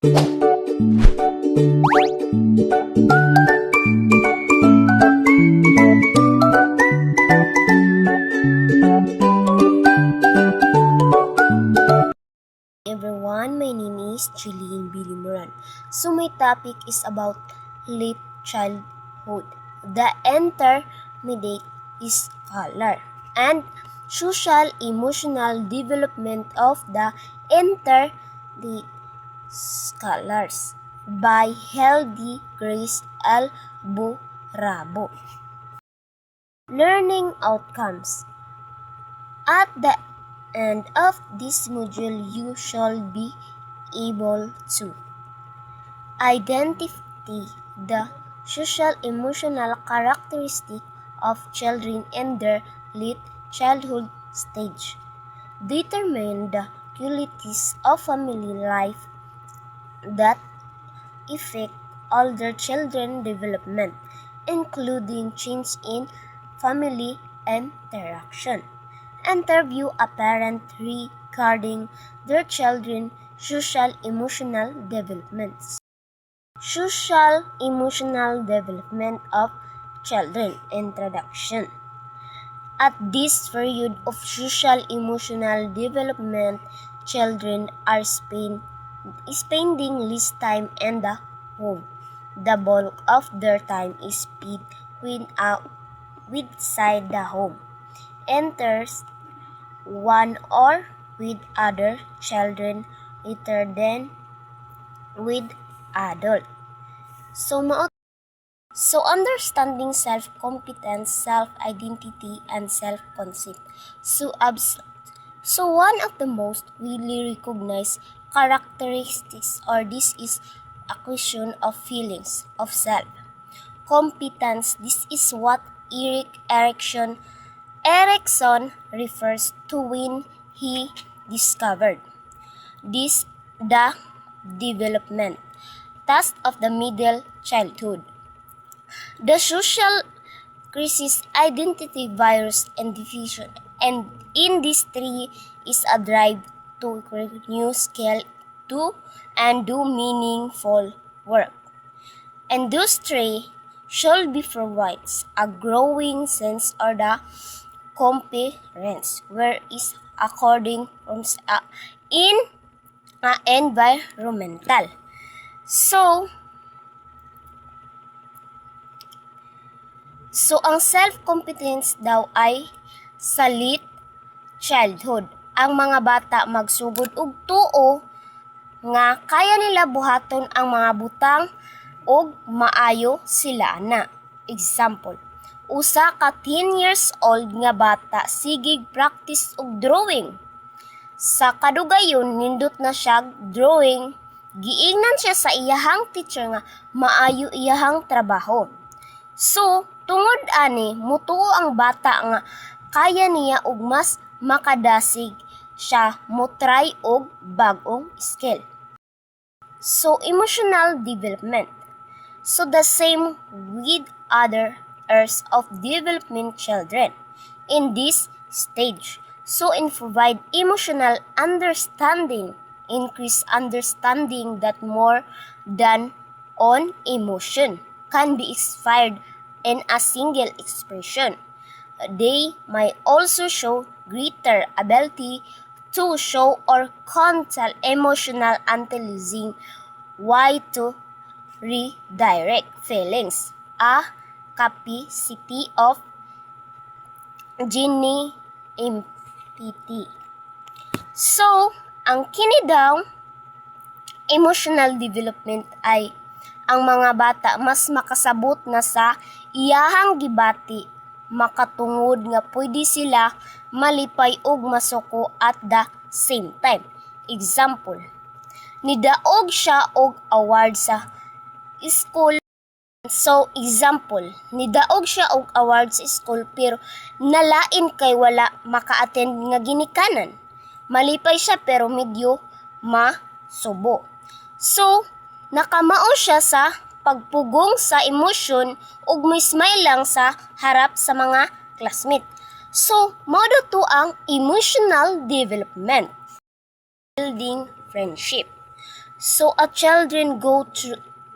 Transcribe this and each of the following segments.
Everyone, my name is Jeline Bilimuran. So my topic is about late childhood, the intermediate scholar, and social emotional development of the intermediate scholars by Healthy Grace L. Burabo. Learning outcomes. At the end of this module, you shall be able to identify the social emotional characteristic of children in their late childhood stage, determine the qualities of family life that affect older children development, including change in family interaction. Interview a parent regarding their children's social emotional developments. Social emotional development of children. Introduction. At this period of social emotional development, children are spending less time in the home. The bulk of their time is spent outside the home. Enters one or with other children rather than with adults. So understanding self-competence, self-identity, and self-concept. So one of the most widely recognized characteristics or this is acquisition of feelings of self. Competence, this is what Erikson refers to when he discovered this the development task of the middle childhood. The social crisis, identity, virus, and diffusion, and in these three is a drive to create new skill and do meaningful work. And those three should be provides a growing sense of the competence, where is according from in environmental. So ang self-competence daw ay sa late childhood. Ang mga bata magsugod og tuo nga kaya nila buhaton ang mga butang og maayo sila na. Example, usa ka 10 years old nga bata sigig practice og drawing. Sa kadugayon nindot na siya drawing, giingnan siya sa iyahang teacher nga maayo iyahang trabaho. So, tungod ani mutuo ang bata nga kaya niya og mas makadasig siya mo try og bag-ong skill. So, emotional development. So, the same with other areas of development children in this stage. So, provide emotional understanding, increase understanding that more than on emotion can be expired in a single expression. They might also show greater ability to show or control emotional intelligence, why to redirect feelings, a capacity of genuine empathy. So, ang kini daw emotional development ay ang mga bata mas makasabot na sa iyahang gibati, makatungod nga pwede sila malipay og masuko at the same time. Example, nidaog siya og award sa school. So, example, nidaog siya og award sa school pero nalain kay wala maka-attend nga ginikanan. Malipay siya pero medyo masubo. So, nakamao siya sa pagpugong sa emosyon ug may smile lang sa harap sa mga classmate. So, mao to ang emotional development. Building friendship. So a children go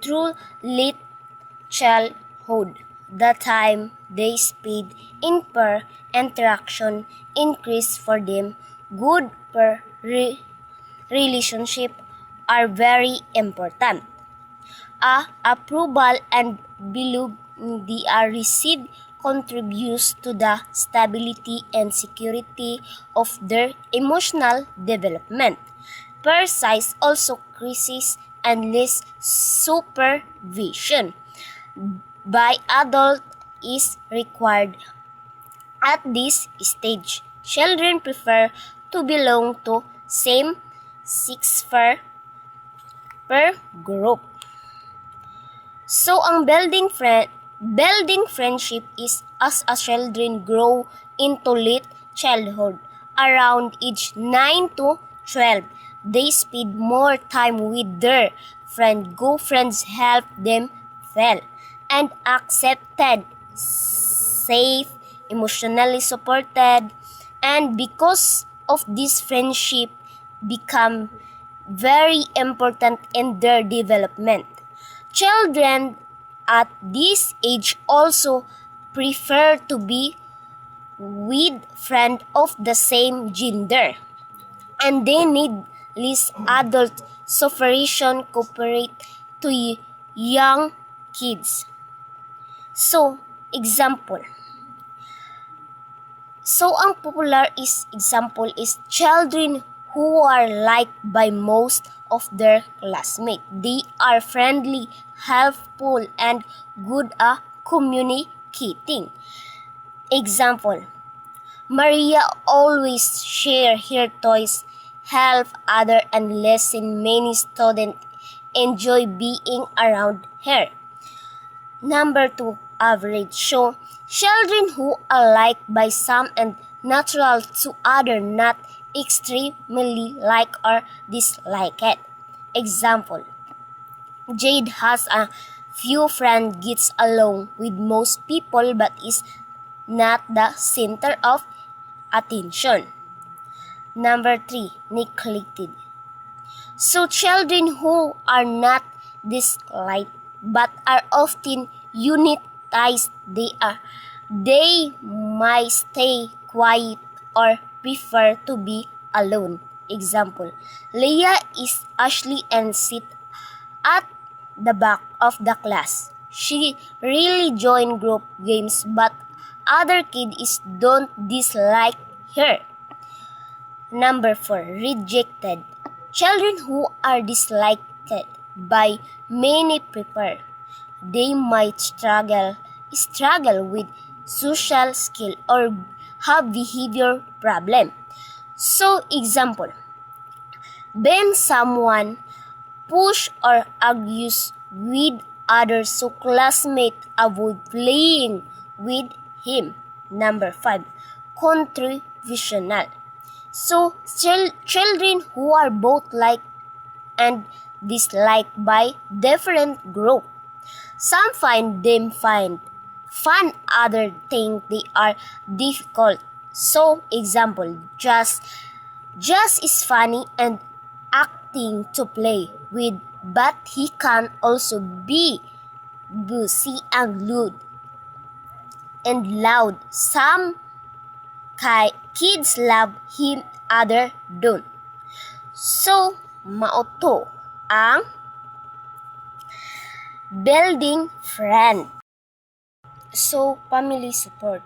through late childhood. The time they spend in peer interaction increase for them. Good peer relationship are very important. Approval and belief they are received contributes to the stability and security of their emotional development. Peer size also increases unless supervision by adult is required. At this stage, children prefer to belong to same sex per group. So ang building friendship is as a children grow into late childhood. Around age 9 to 12, they spend more time with their friend. Good friends help them feel and accepted, safe, emotionally supported, and because of this friendship become very important in their development. Children at this age also prefer to be with friends of the same gender, and they need less adult supervision cooperate to young kids. So, example. So, ang popular example is children who are liked by most of their classmates. They are friendly, helpful, and good at communicating. Example, Maria always share her toys, help others, and listen. Many students enjoy being around her. Number 2, average. So, children who are liked by some and natural to others, not extremely like or disliked. Example, Jade has a few friends, gets along with most people, but is not the center of attention. Number 3, neglected. So children who are not disliked but are often unitized, they might stay quiet or prefer to be alone. Example, Leah is Ashley and sit at the back of the class. She really joined group games but other kids don't dislike her. Number 4, rejected. Children who are disliked by many prefer. They might struggle with social skill or have behavior problem. So example, when someone push or argues with others so classmates avoid playing with him. Number 5, controversial. So children who are both liked and disliked by different group. Some find them fun, others think they are difficult. So example, just is funny and acting to play with, but he can also be bossy and loud. Some kids love him, other don't. So, mauto ang building friend. So, family support.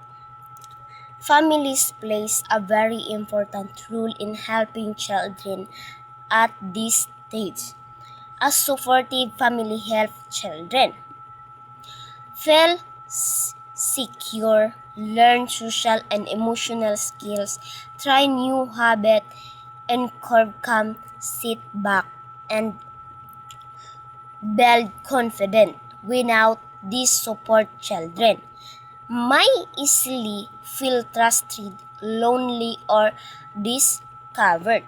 Families plays a very important role in helping children at this stage. A supportive family helps children feel secure, learn social and emotional skills, try new habits, encourage sit back, and build confidence. Without this support, children might easily feel trusted, lonely, or discovered.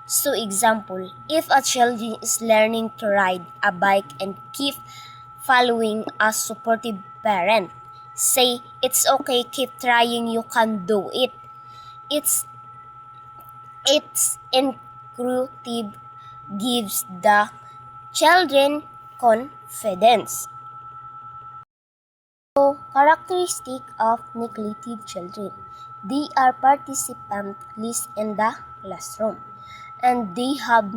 So example, if a child is learning to ride a bike and keep following a supportive parent, say, it's okay, keep trying, you can do it. It's encouraging, gives the children confidence. So, characteristic of neglected children. They are participant least in the classroom, and they have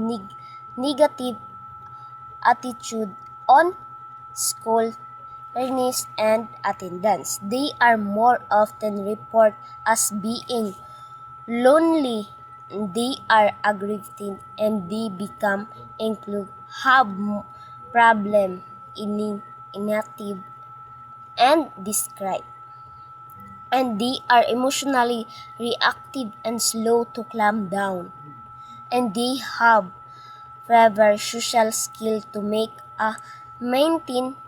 negative attitude on school readiness and attendance. They are more often reported as being lonely. They are aggravated and they become have problem inactive and describe. And they are emotionally reactive and slow to calm down. And they have rather social skill to make a maintain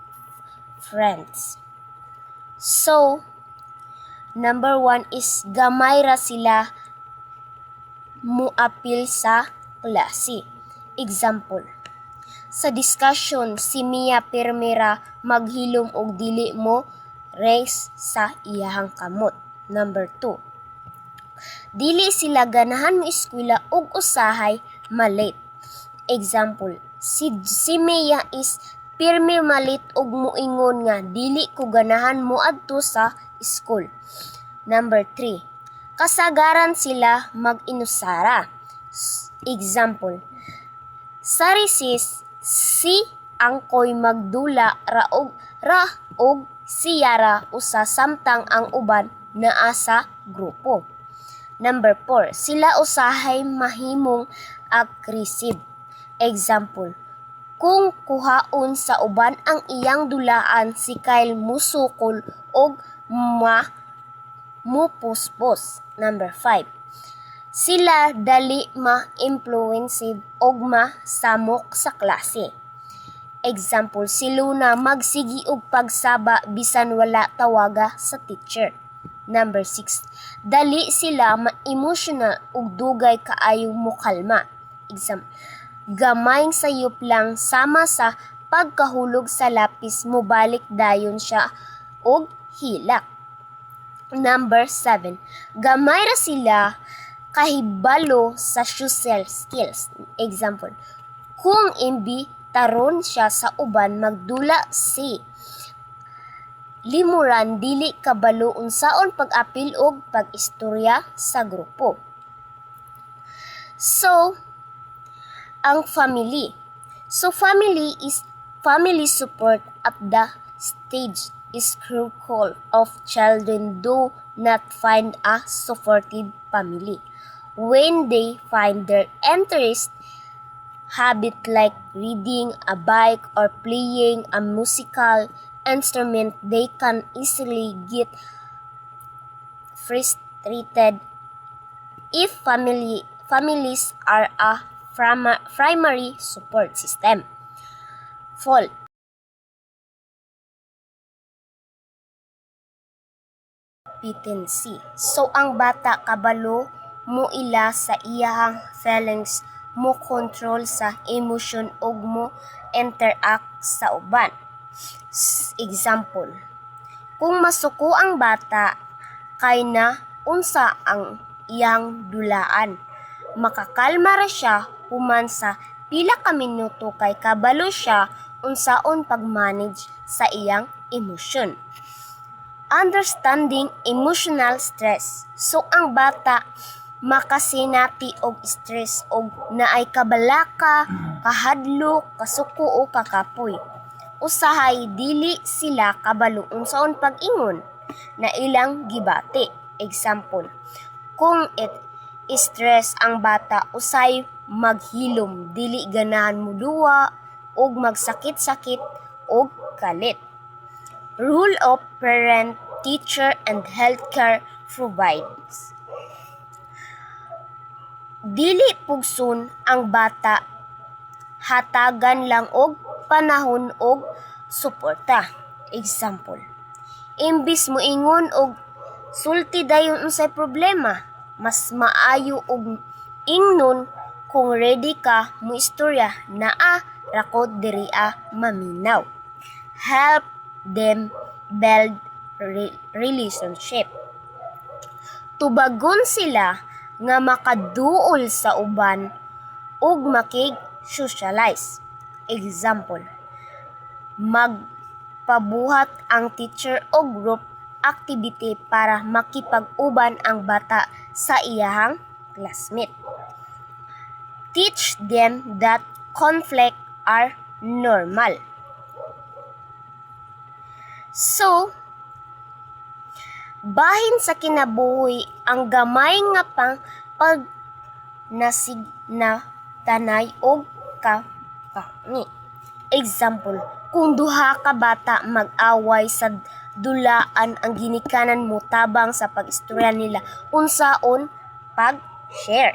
friends. So, number 1 is gamay ra sila muapil sa klase. Example, sa discussion si Mia Permera maghilom og dili mo race sa iyahang kamot. Number 2, dili sila ganahan mo eskwela og usahay malate. Example, si Mia is pirmi malit og muingon nga dili ko ganahan moadto sa school. Number 3, kasagaran sila mag-inusara. Example, sa recess si Angkoy magdula ra og si Yara usa samtang ang uban naa sa grupo. Number 4, sila usahay mahimong aggressive. Example, kung kuhaon sa uban ang iyang dulaan si Kyle musukol og mupuspos. Number 5, sila dali ma-influensive og masamok sa klase. Example, si Luna magsigi og pagsaba bisan wala tawaga sa teacher. Number 6, dali sila ma-emotional ug dugay kaayo mokalma. Example, gamay sayop lang sama sa pagkahulog sa lapis mobalik dayon siya og hilak. Number 7, gamay ra sila kahibalo sa social skills. Example, kung imbitaron siya sa uban magdula si limuran dili kabalo unsaon pag-apil og pag-istorya sa grupo. So, ang family. So, family support at the stage is crucial of children do not find a supportive family. When they find their interest, habit like reading a book or playing a musical instrument, they can easily get frustrated if families are a primary support system. Fault. Competency. So, ang bata kabalo mo ila sa iyahang feelings, mo control sa emotion ug mo interact sa uban. Example, kung masuko ang bata kay na unsa ang iyang dulaan, makakalma ra siya human sa pila ka minuto kay kabalo siya unsaon pag-manage sa iyang emosyon. Understanding emotional stress. So, ang bata makasinati og stress og naay kabalaka, kahadlok, kasuko o kakapoy. Usahay dili sila kabalo unsaon pag-ingon na ilang gibati. Example, kung stress ang bata usay maghilom, dili ganahan muduwa og magsakit-sakit og kalit. Rule of parent, teacher, and healthcare provides. Dili pugson ang bata, hatagan lang og panahon og suporta. Example, imbis mo ingon og sulti dayon unsay problema, mas maayo og ingnon kung ready ka mo istorya naa rakod diri maminaw. Help them build relationship. Tubagon sila nga makaduol sa uban ug makig-socialize. Example, magpabuhat ang teacher og group activity para makipag-uban ang bata sa iyahang classmate. Teach them that conflict are normal. So, bahin sa kinabuhi ang gamay nga pag nasig na tanay og kapangi. Example, kung duha ka bata mag-away sa dulaan ang ginikanan mo tabang sa pag-istorya nila unsaon pag-share.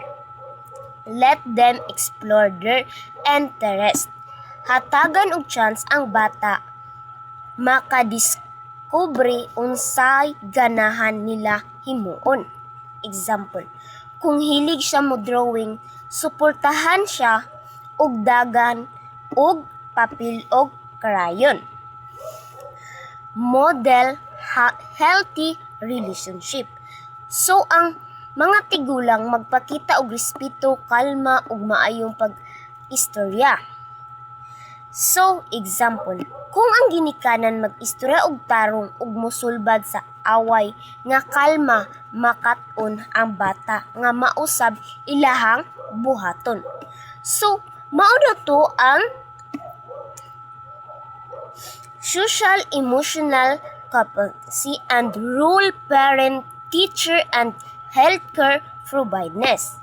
Let them explore their interest. Hatagan og chance ang bata makadiskubre unsay ganahan nila himuon. Example, kung hilig siya mo drawing, suportahan siya og dagan og papel og crayon. Model healthy relationship. So ang mga tigulang magpakita og respeto, kalma ug maayong pag-istorya. So, example, kung ang ginikanan mag-istorya og tarong ug mosulbad sa away nga kalma makat-on ang bata nga mausab ilahang buhaton. So, mao na to ang social emotional competency and role parent, teacher and healthcare providers.